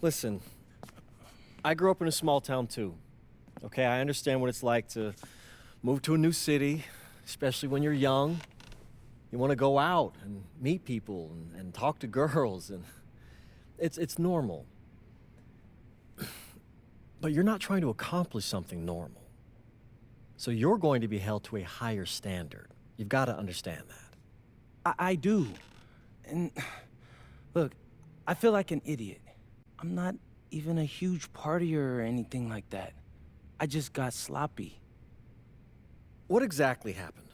Listen, I grew up in a small town too. Okay, I understand what it's like to move to a new city, especially when you're young. You want to go out and meet people and talk to girls, and it's normal. But you're not trying to accomplish something normal. So you're going to be held to a higher standard. You've got to understand that. I do. And look, I feel like an idiot. I'm not even a huge partier or anything like that. I just got sloppy. What exactly happened?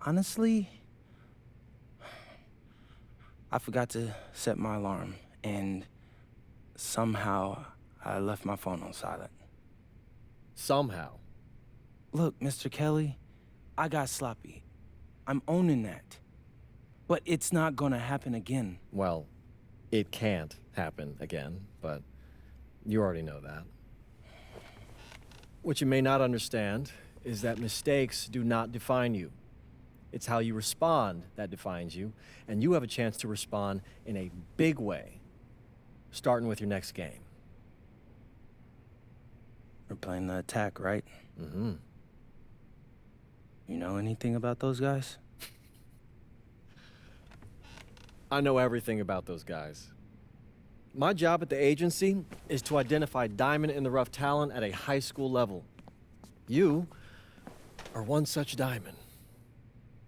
Honestly, I forgot to set my alarm, and somehow I left my phone on silent. Somehow. Look, Mr. Kelly, I got sloppy. I'm owning that. But it's not gonna happen again. Well, it can't happen again, but you already know that. What you may not understand is that mistakes do not define you. It's how you respond that defines you, and you have a chance to respond in a big way, starting with your next game. We're playing the Attack, right? Mm-hmm. You know anything about those guys? I know everything about those guys. My job at the agency is to identify diamond-in-the-rough talent at a high school level. You are one such diamond.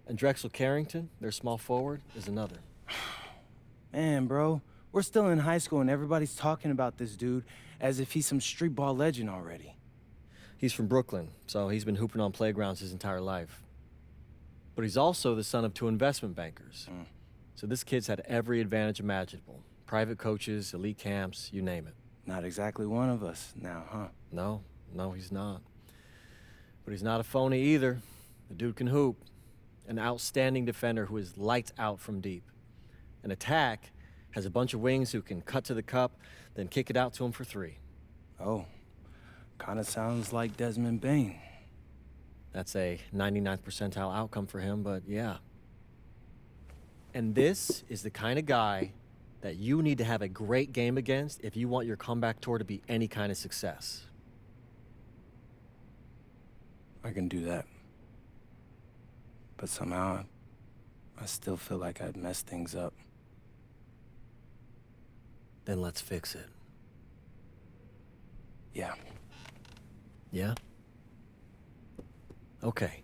And Drexel Carrington, their small forward, is another. Man, bro, we're still in high school and everybody's talking about this dude as if he's some street ball legend already. He's from Brooklyn, so he's been hooping on playgrounds his entire life. But he's also the son of two investment bankers. So this kid's had every advantage imaginable. Private coaches, elite camps, you name it. Not exactly one of us now, huh? No, he's not. But he's not a phony either. The dude can hoop. An outstanding defender who is lights out from deep. An Attack has a bunch of wings who can cut to the cup, then kick it out to him for three. Oh, kind of sounds like Desmond Bain. That's a 99th percentile outcome for him, but yeah. And this is the kind of guy that you need to have a great game against if you want your comeback tour to be any kind of success. I can do that. But somehow, I still feel like I'd messed things up. Then let's fix it. Yeah. Yeah? Okay.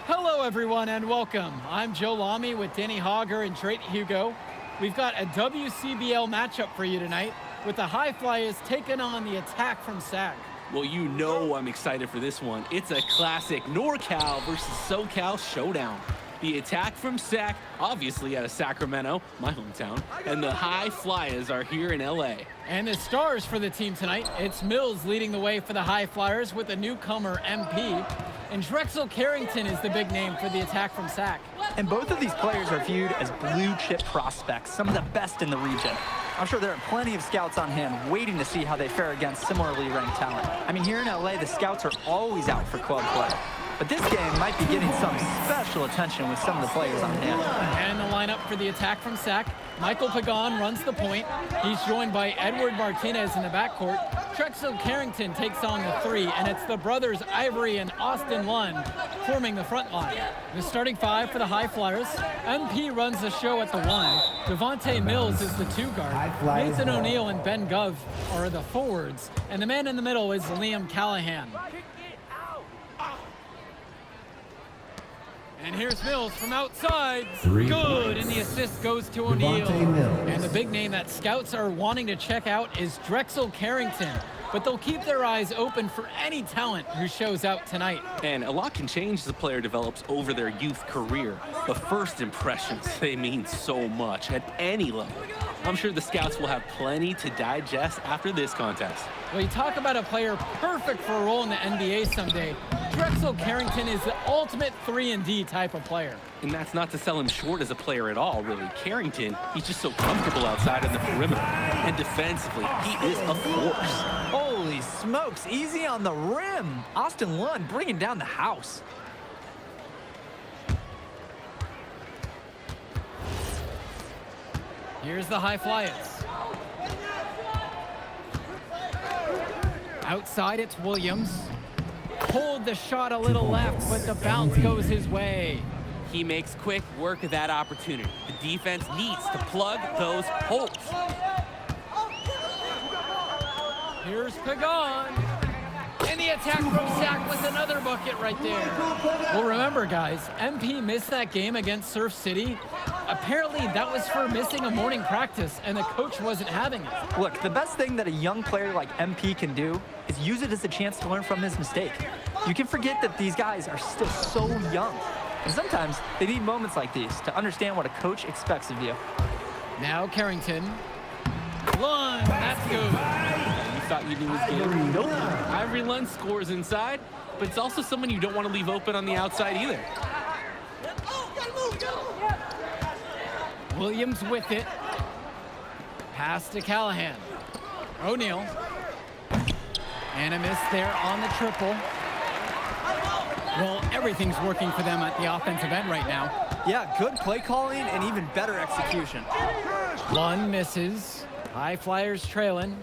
Hello, everyone, and welcome. I'm Joe Lamy with Danny Hogger and Drake Hugo. We've got a WCBL matchup for you tonight with the High Flyers taking on the Attack from SAC. Well, you know I'm excited for this one. It's a classic NorCal versus SoCal showdown. The Attack from SAC, obviously out of Sacramento, my hometown, and the High Flyers are here in LA. And the stars for the team tonight, it's Mills leading the way for the High Flyers with the newcomer MP. And Drexel Carrington is the big name for the Attack from SAC. And both of these players are viewed as blue-chip prospects, some of the best in the region. I'm sure there are plenty of scouts on hand waiting to see how they fare against similarly ranked talent. I mean, here in LA, the scouts are always out for club play. But this game might be getting some special attention with some of the players on hand. And the lineup for the Attack from SAC, Michael Pagan runs the point. He's joined by Edward Martinez in the backcourt. Drexel Carrington takes on the three, and it's the brothers Ivory and Austin Lund forming the front line. The starting five for the High Flyers. MP runs the show at the one. Devontae Mills is the two guard. Nathan O'Neill and Ben Gov are the forwards. And the man in the middle is Liam Callahan. And here's Mills from outside. Good, and the assist goes to O'Neill. And the big name that scouts are wanting to check out is Drexel Carrington. But they'll keep their eyes open for any talent who shows out tonight. And a lot can change as a player develops over their youth career. But first impressions, they mean so much at any level. I'm sure the scouts will have plenty to digest after this contest. Well, you talk about a player perfect for a role in the NBA someday. Drexel Carrington is the ultimate 3-and-D type of player. And that's not to sell him short as a player at all, really. Carrington, he's just so comfortable outside on the perimeter. And defensively, he is a force. Holy smokes, easy on the rim. Austin Lund bringing down the house. Here's the high flyers. Outside, it's Williams. Pulled the shot a little left, but the bounce goes his way. He makes quick work of that opportunity. The defense needs to plug those holes. Here's Pagan. And the attack from Sac with another bucket right there. Well, remember, guys, MP missed that game against Surf City. Apparently, that was for missing a morning practice, and the coach wasn't having it. Look, the best thing that a young player like MP can do is use it as a chance to learn from his mistake. You can forget that these guys are still so young. And sometimes they need moments like these to understand what a coach expects of you. Now Carrington. Lund, that's good. You thought you knew his game? Nope. Ivory Lund scores inside, but it's also someone you don't want to leave open on the outside either. Williams with it. Pass to Callahan. O'Neal. And a miss there on the triple. Well, everything's working for them at the offensive end right now. Yeah, good play calling and even better execution. Lund misses. High flyers trailing.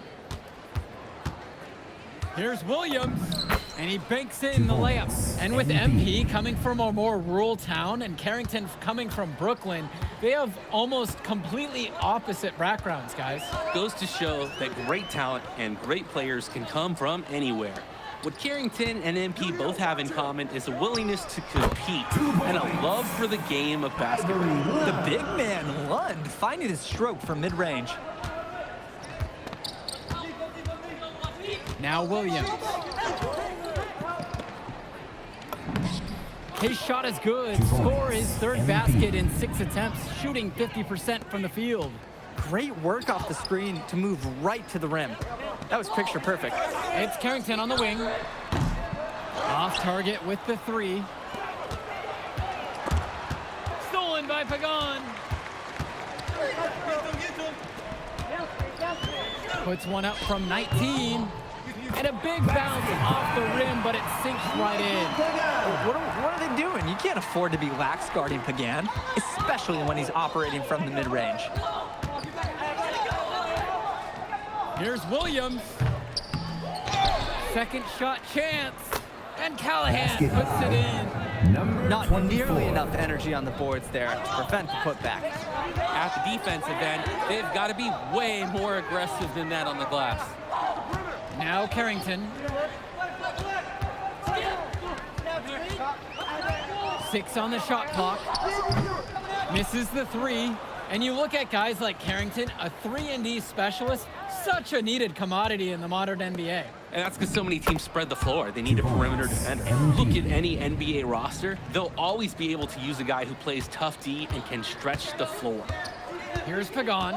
Here's Williams, and he banks in the layup. And with MP coming from a more rural town and Carrington coming from Brooklyn, they have almost completely opposite backgrounds, guys. Goes to show that great talent and great players can come from anywhere. What Carrington and MP both have in common is a willingness to compete and a love for the game of basketball. The big man, Lund, finding his stroke from mid-range. Now Williams. His shot is good. Score his third basket in 6 attempts, shooting 50% from the field. Great work off the screen to move right to the rim. That was picture perfect. It's Carrington on the wing. Off target with the three. Stolen by Pagan. Puts one up from 19. And a big bounce off the rim, but it sinks right in. What are they doing? You can't afford to be lax guarding Pagan, especially when he's operating from the mid-range. Here's Williams. Second shot chance. And Callahan puts it in. Not nearly enough energy on the boards there to prevent the putback. At the defensive end, they've got to be way more aggressive than that on the glass. Now Carrington. 6 on the shot clock. Misses the three. And you look at guys like Carrington, a 3-and-D specialist, such a needed commodity in the modern NBA. And that's because so many teams spread the floor. They need a perimeter defender. Look at any NBA roster. They'll always be able to use a guy who plays tough D and can stretch the floor. Here's Pagan.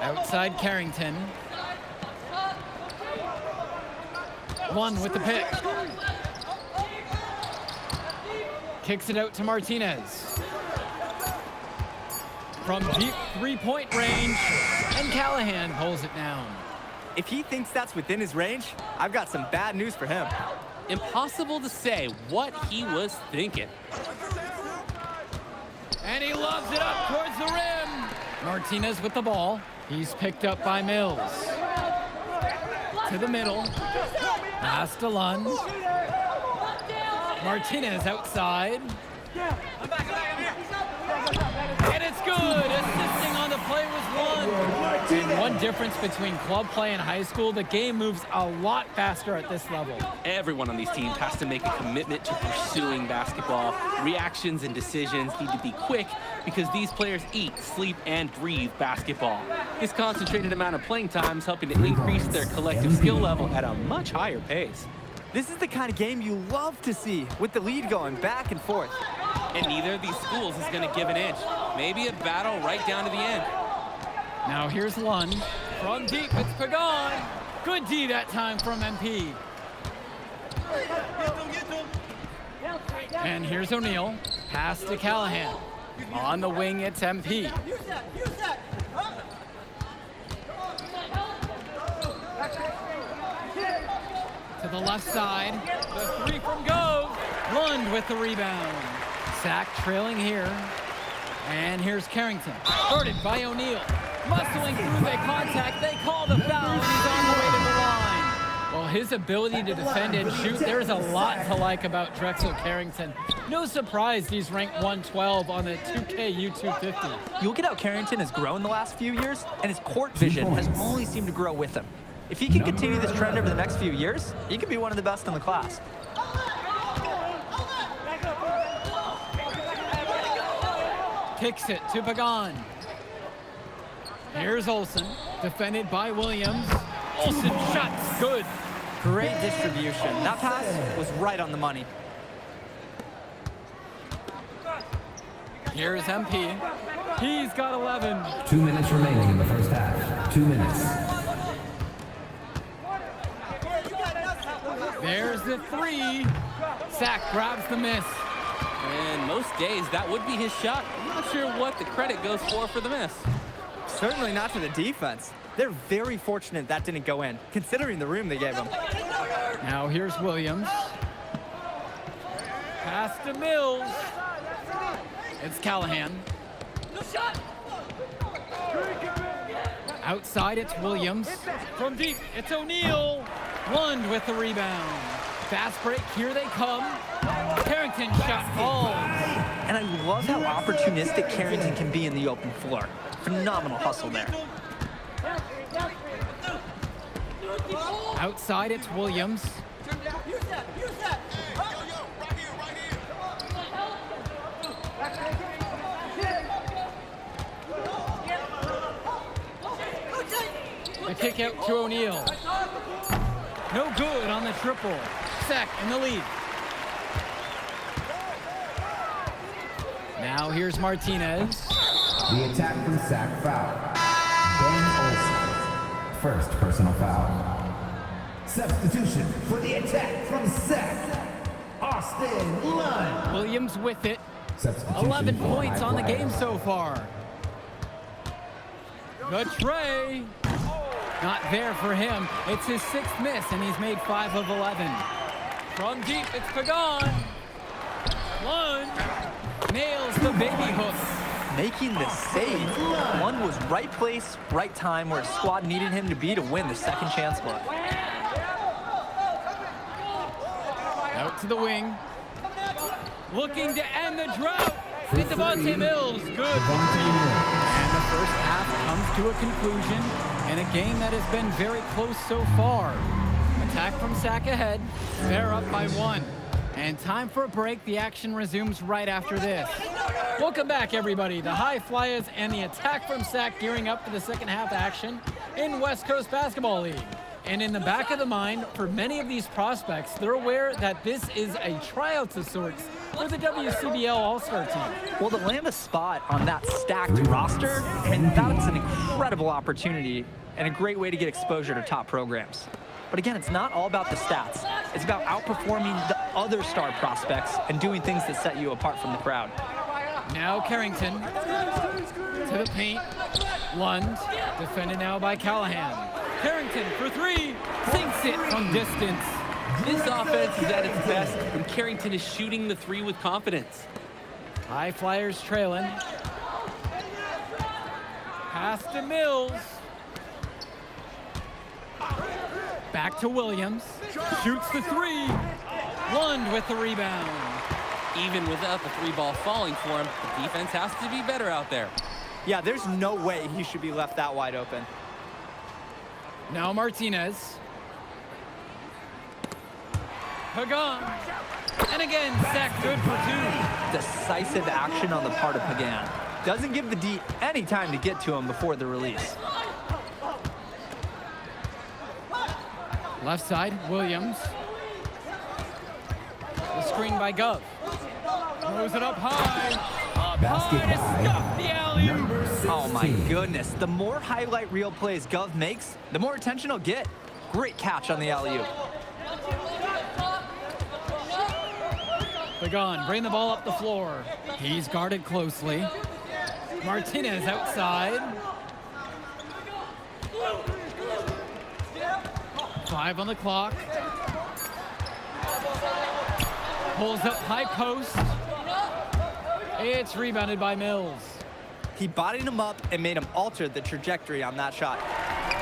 Outside Carrington. One with the pick. Kicks it out to Martinez. From deep three-point range, and Callahan pulls it down. If he thinks that's within his range, I've got some bad news for him. Impossible to say what he was thinking. And he lobs it up towards the rim. Martinez with the ball. He's picked up by Mills. To the middle. Pass to Lund. Martinez outside. And it's good. Assisting on the play was Lund. And one difference between club play and high school, the game moves a lot faster at this level. Everyone on these teams has to make a commitment to pursuing basketball. Reactions and decisions need to be quick because these players eat, sleep, and breathe basketball. This concentrated amount of playing time is helping to increase their collective skill level at a much higher pace. This is the kind of game you love to see, with the lead going back and forth. And neither of these schools is going to give an inch. Maybe a battle right down to the end. Now here's Lund. From deep, it's Pagan. Good D that time from MP. And here's O'Neal. Pass to Callahan. On the wing, it's MP. To the left side. The three from Gove. Lund with the rebound. Sack trailing here. And here's Carrington, guarded by O'Neal. Muscling through the contact, they call the foul, and he's on the way to the line. Well, his ability to defend and shoot, there's a lot to like about Drexel Carrington. No surprise he's ranked 112 on the 2K U250. You look at how Carrington has grown the last few years, and his court vision has only seemed to grow with him. If he can continue this trend over the next few years, he could be one of the best in the class. Kicks it to Pagan. Here's Olsen, defended by Williams. Olsen shots good. Great distribution. That pass was right on the money. Here's MP. He's got 11. 2 minutes remaining in the first half. 2 minutes. There's the three. Sack grabs the miss. And most days, that would be his shot. I'm not sure what the credit goes for the miss. Certainly not to the defense. They're very fortunate that didn't go in, considering the room they gave him. Now here's Williams. Pass to Mills. It's Callahan. Outside, it's Williams. From deep, it's O'Neal. Lund with the rebound. Fast break, here they come. Carrington shot falls. And I love how opportunistic Carrington can be in the open floor. Phenomenal hustle there. Outside, it's Williams. The kick out to O'Neal. No good on the triple. Sack in the lead. Now here's Martinez. The attack from Sac foul. Ben Olsen. First personal foul. Substitution for the attack from Sac. Austin Lund. Williams with it. Substitution 11 for points High on the Flyer. game so far. The tray. Not there for him. It's his 6th miss, and he's made 5 of 11. From deep, it's Pagan. Lund nails the baby hook. Making the save. One was right place, right time, where his squad needed him to be to win the second chance look. Out to the wing. Looking to end the drought. It's Devontae Mills. Good. And the first half comes to a conclusion in a game that has been very close so far. Attack from Sac ahead. They're up by 1. And time for a break. The action resumes right after this. Welcome back, everybody. The High Flyers and the attack from Sac gearing up for the second half action in West Coast Basketball League. And in the back of the mind, for many of these prospects, they're aware that this is a tryout of sorts for the WCBL All-Star team. Well, to land a spot on that stacked roster, I mean, that's an incredible opportunity and a great way to get exposure to top programs. But again, it's not all about the stats. It's about outperforming the other star prospects and doing things that set you apart from the crowd. Now Carrington to the paint. Lund, defended now by Callahan. Carrington for 3, sinks it from distance. This offense is at its best when Carrington is shooting the 3 with confidence. High Flyers trailing. Pass to Mills. Back to Williams. Shoots the 3. Lund with the rebound. Even without the 3-ball falling for him, the defense has to be better out there. Yeah, there's no way he should be left that wide open. Now Martinez. Pagan. And again, Sac good for 2. Decisive action on the part of Pagan. Doesn't give the D any time to get to him before the release. Left side, Williams. The screen by Gov. Throws it up high. Up Basket high to by stuff the alley-oop. number 16. Oh my goodness, the more highlight reel plays Gov makes, the more attention he'll get. Great catch on the alley-oop. Pagan, bring the ball up the floor. He's guarded closely. Martinez outside. 5 on the clock. Pulls up high post. It's rebounded by Mills. He bodied him up and made him alter the trajectory on that shot.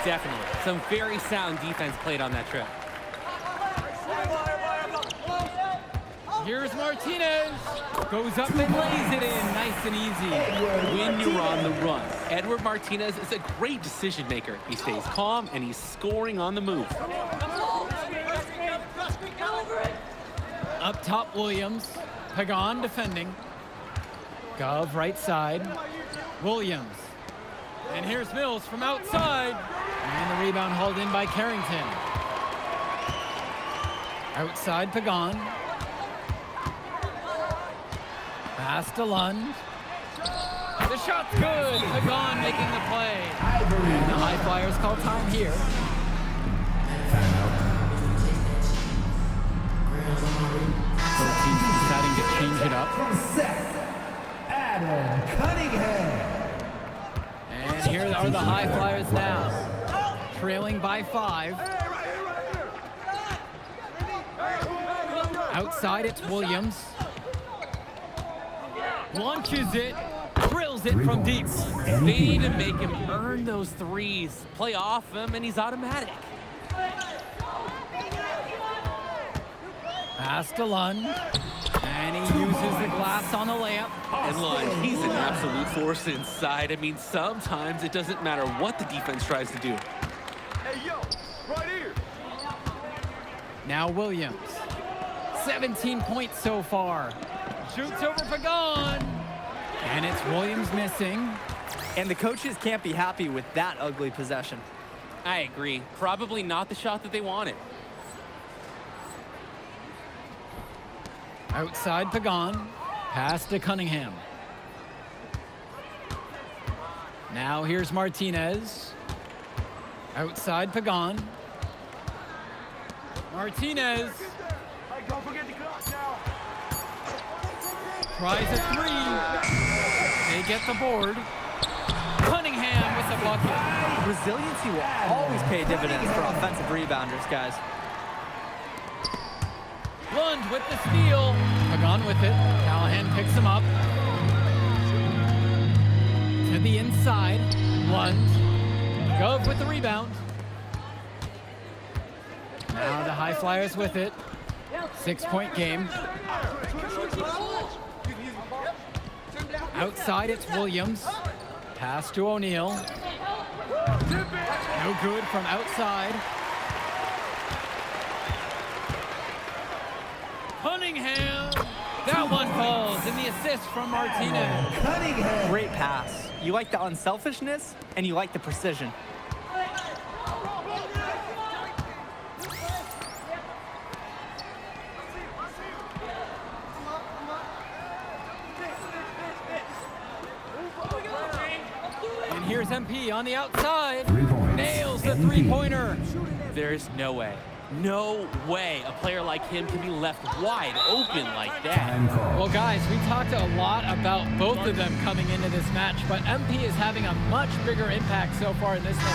Definitely. Some very sound defense played on that trip. Here's Martinez. Goes up and lays it in. Nice and easy. When you're on the run, Edward Martinez is a great decision maker. He stays calm and he's scoring on the move. Up top, Williams. Pagan defending. Gov right side. Williams. And here's Mills from outside. And the rebound hauled in by Carrington. Outside, Pagan. Pass to Lund. The shot's good. Pagan making the play. And the High Flyers call time here. Both teams deciding to change it up. From Seth, Adam Cunningham. And here are the High Flyers now. Trailing by 5. Outside, it's Williams. Launches it, drills it from deep. They need to make him earn those threes, play off him, and he's automatic. Pass to Lund, and he uses the glass on the layup. And Lund, he's an absolute force inside. I mean, sometimes it doesn't matter what the defense tries to do. Hey, yo, right here. Now Williams, 17 points so far. Shoots over Pagan, and it's Williams missing. And the coaches can't be happy with that ugly possession. I agree. Probably not the shot that they wanted. Outside Pagan, pass to Cunningham. Now here's Martinez. Outside Pagan. Martinez Hey, don't forget the clock now. tries a 3. They get the board. Cunningham with the bucket. Resiliency will always pay dividends for offensive rebounders, guys. Lund with the steal. Pagan with it. Callahan picks him up. To the inside. Lund. Gov with the rebound. Now the High Flyers with it. 6-point game. Outside, it's Williams. Pass to O'Neal. No good from outside. Cunningham. That one falls, and the assist from Martinez. Cunningham. Great pass. You like the unselfishness, and you like the precision. And here's MP on the outside. 3 points. Nails the MP. three-pointer. There's no way a player like him can be left wide open like that. Time call. Well, guys, we talked a lot about both of them coming into this match, but MP is having a much bigger impact so far in this one.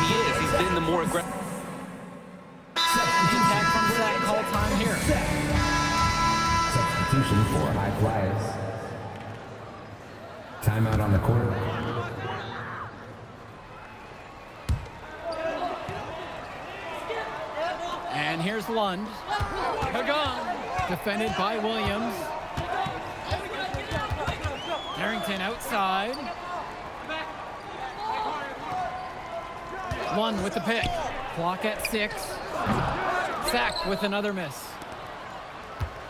He is. He's been the more aggressive. Impact from Sack call time here. Substitution for High Flyers. Timeout on the court. And here's Lund. Pagan, defended by Williams. Carrington outside. Lund with the pick. Clock at 6. Sack with another miss.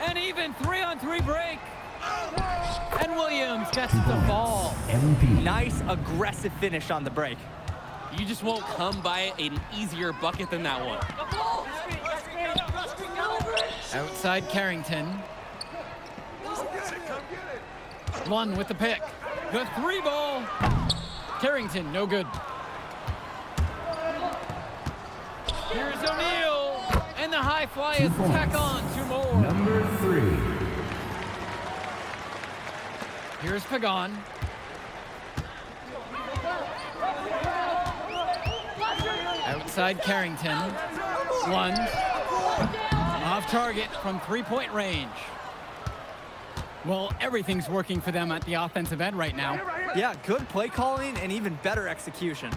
And even 3-on-3 break. And Williams gets the ball. MP. Nice, aggressive finish on the break. You just won't come by an easier bucket than that one. Outside Carrington. Lund with the pick. The 3 ball. Carrington, no good. Here's O'Neal. And the High Flyers 2 points. tack on 2 more. Number 3. Here's Pagan. Outside Carrington. Lund. Off target from 3-point range. Well, everything's working for them at the offensive end right now. Yeah, good play calling and even better execution.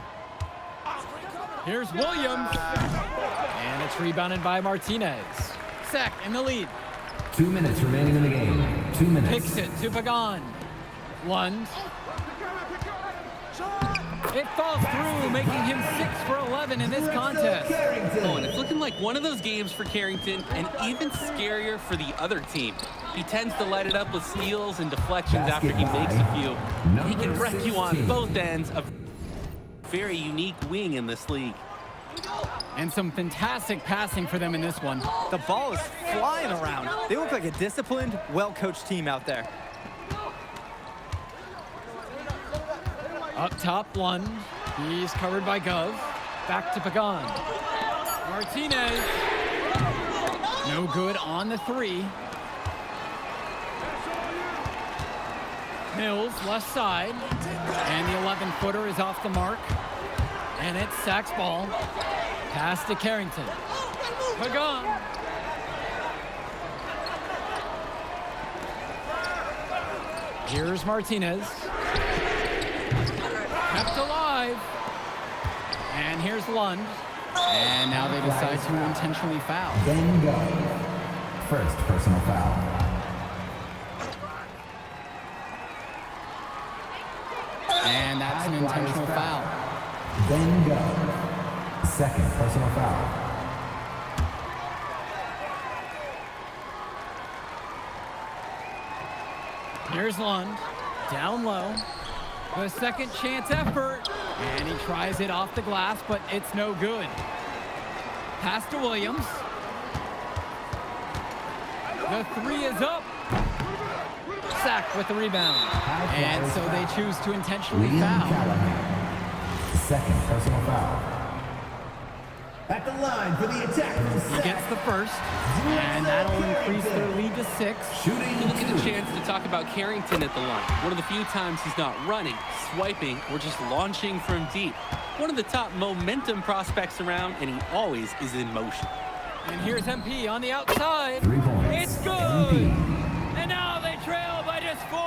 Here's Williams. And it's rebounded by Martinez. Sack in the lead. 2 minutes remaining in the game. 2 minutes. Kicks it to Pagan. Lund. It falls through, making him 6 for 11 in this contest. Oh, and it's looking like one of those games for Carrington, and even scarier for the other team. He tends to light it up with steals and deflections after he makes a few. He can wreck you on both ends of very unique wing in this league. And some fantastic passing for them in this one. The ball is flying around. They look like a disciplined, well-coached team out there. Up top, Lund. He's covered by Gov. Back to Pagan. Martinez. No good on the 3. Mills, left side. And the 11-footer is off the mark. And it's Sack's ball. Pass to Carrington. Pagan. Here's Martinez. Kept alive. And here's Lund. And now they decide to intentionally foul. Then go. First personal foul. And that's an intentional foul. Then go. Second personal foul. Here's Lund. Down low. The second chance effort. And he tries it off the glass, but it's no good. Pass to Williams. The 3 is up. Sack with the rebound. And so they choose to intentionally Liam foul. Callahan. Second personal foul. At the line for the attack. He gets the first, and that'll increase their lead to 6. Shooting Look at the 2. chance to talk about Carrington at the line. One of the few times he's not running, swiping, or just launching from deep. One of the top momentum prospects around, and he always is in motion. And here's MP on the outside. 3 points. It's good. MP. And now they trail by just 4.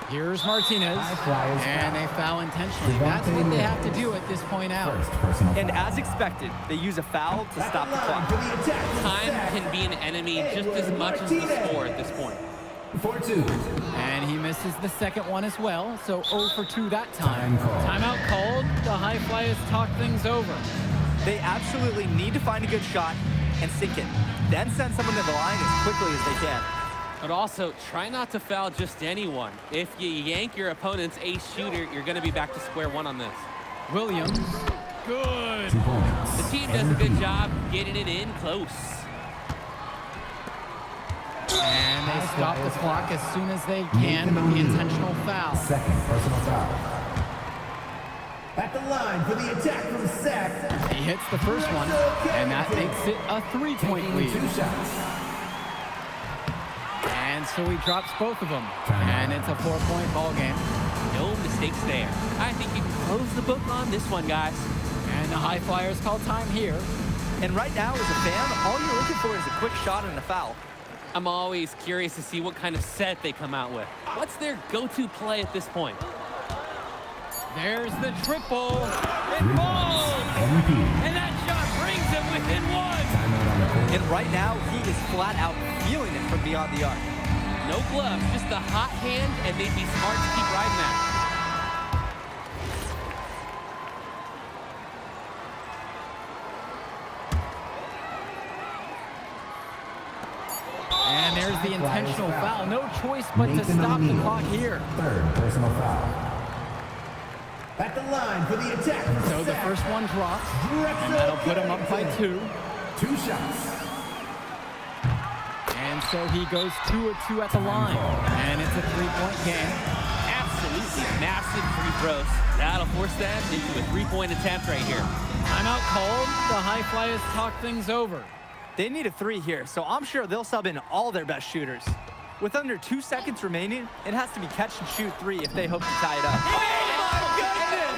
Here's Martinez. Flyers And they foul intentionally. That's what they have to do at this point out. First personal And foul. as expected, they use a foul to stop the For clock. the attack. Time can be an enemy just as much as the score at this point. 4-2. And he misses the second one as well. So 0 for 2 that time. Time called. Timeout called. The High Flyers talk things over. They absolutely need to find a good shot and sink it. Then send someone to the line as quickly as they can. But also, try not to foul just anyone. If you yank your opponent's ace shooter, you're going to be back to square one on this. Williams. Good. 2 points. The team does a good job getting it in close. And they stop the clock as soon as they can with the intentional foul. Second personal foul. At the line for the attack from Sack. He hits the first one, and that makes it a 3-point Taking lead. 2 shots. And so he drops both of them, and it's a 4-point ball game. No mistakes there. I think you can close the book on this one, guys. And the High Flyers call time here. And right now, as a fan, all you're looking for is a quick shot and a foul. I'm always curious to see what kind of set they come out with. What's their go-to play at this point? There's the triple. It 3 falls. points. MVP. And that shot brings them within 1. Timeout on the court. And right now, he is flat out feeling it from beyond the arc. No glove, just a hot hand, and they'd be smart to keep riding that. And there's the intentional foul. No choice but to Nathan stop the O'Neal. clock here. Third personal foul. At the line for the attack. So the first one drops, and that'll put him up by 2. 2 shots. And so he goes 2 of 2 at the line. And it's a 3-point game. Absolutely massive free throws. That'll force them into a 3-point attempt right here. Timeout called. The High Flyers talk things over. They need a 3 here, so I'm sure they'll sub in all their best shooters. With under 2 seconds remaining, it has to be catch and shoot 3 if they hope to tie it up.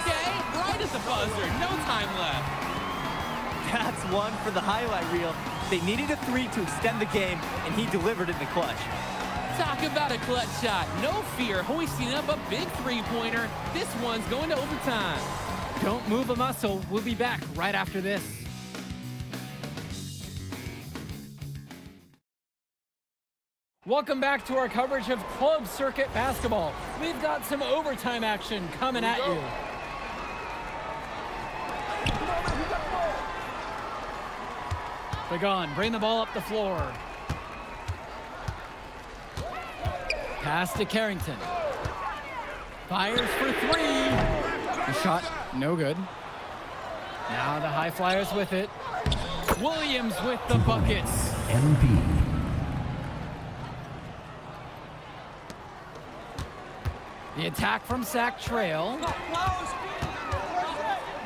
Okay, right at the buzzer. No time left. That's one for the highlight reel. They needed a 3 to extend the game, and he delivered in the clutch. Talk about a clutch shot. No fear, hoisting up a big three-pointer. This one's going to overtime. Don't move a muscle. We'll be back right after this. Welcome back to our coverage of club circuit basketball. We've got some overtime action coming at you. Pagan, bring the ball up the floor. Pass to Carrington. Fires for three. The shot, no good. Now the High Flyers with it. Williams with the buckets. MP. The attack from Sac Trail.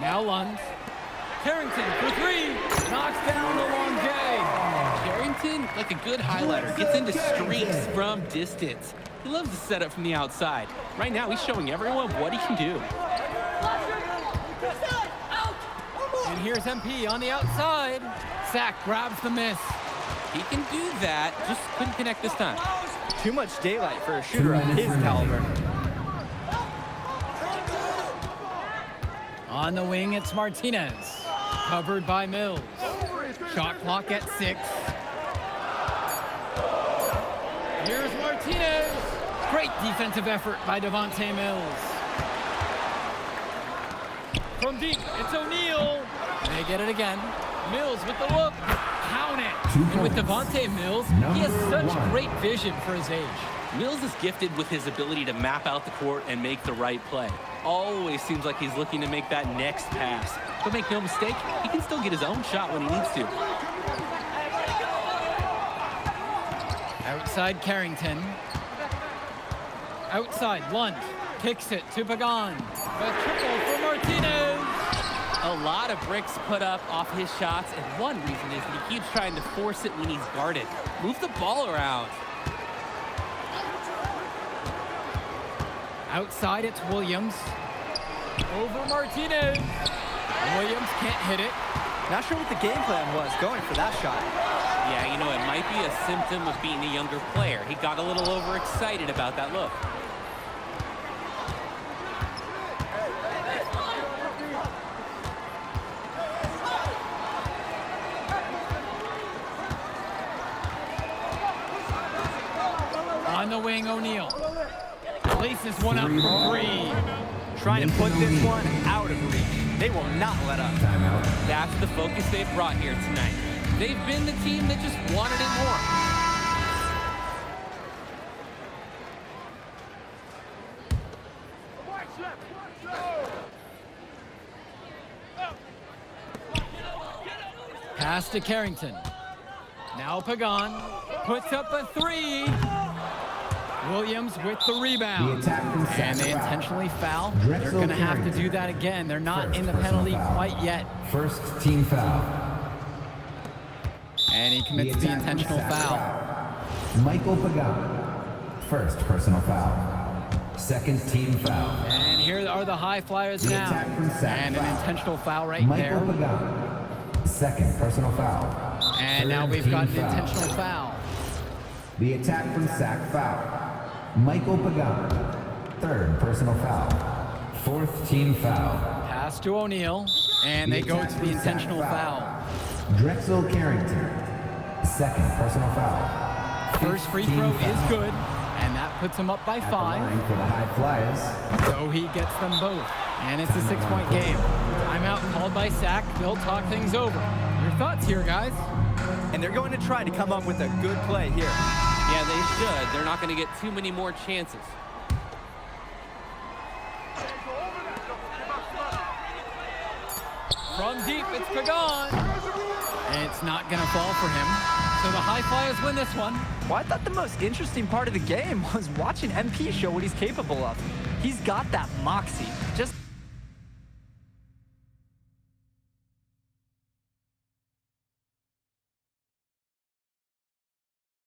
Now Lund. Carrington for three. Knocks down the long J. Carrington, like a good highlighter, gets into streaks from distance. He loves to set up from the outside. Right now, he's showing everyone what he can do. And here's MP on the outside. Sac grabs the miss. He can do that, just couldn't connect this time. Too much daylight for a shooter of his caliber. On the wing, it's Martinez. Covered by Mills. Shot clock at 6. Here's Martinez. Great defensive effort by Devontae Mills. From deep, it's O'Neal. They get it again. Mills with the look. Count it. And with Devontae Mills, he has such great vision for his age. Mills is gifted with his ability to map out the court and make the right play. Always seems like he's looking to make that next pass. But make no mistake, he can still get his own shot when he needs to. Outside Carrington. Outside Lund. Kicks it to Pagan. A triple for Martinez. A lot of bricks put up off his shots, and one reason is that he keeps trying to force it when he's guarded. Move the ball around. Outside, it's Williams. Over Martinez. Williams can't hit it. Not sure what the game plan was going for that shot. Yeah, you know, it might be a symptom of being a younger player. He got a little overexcited about that look. On the wing, O'Neal. Laces one up for three. Trying to put this one out of reach. They will not let up. Timeout. That's the focus they've brought here tonight. They've been the team that just wanted it more. Pass to Carrington. Now Pagan puts up a three. Williams with the rebound. And they intentionally foul. They're going to have to do that again. They're not in the penalty quite yet. First team foul. And he commits the intentional foul. Michael Pagan. First personal foul. Second team foul. And here are the High Flyers The now. attack from Sac And an foul. intentional foul right Michael there. Pagan. Second personal foul. And now Third we've team got an foul. intentional foul. The attack from Sac foul. Michael Pagan. Third personal foul. Fourth team foul. Pass to O'Neal. And they go attack to the from Sac intentional foul. Drexel Carrington. Second personal foul. First free Fifth throw team is foul. good. And that puts him up by At the 5. line for the High Flyers. So he gets them both. And it's a 6-point game. Timeout called by Sac. They'll talk things over. Your thoughts here, guys? And they're going to try to come up with a good play here. Yeah, they should. They're not going to get too many more chances. From deep, it's Pagan. And it's not going to fall for him. So the High Flyers win this one. Well, I thought the most interesting part of the game was watching MP show what he's capable of. He's got that moxie. Just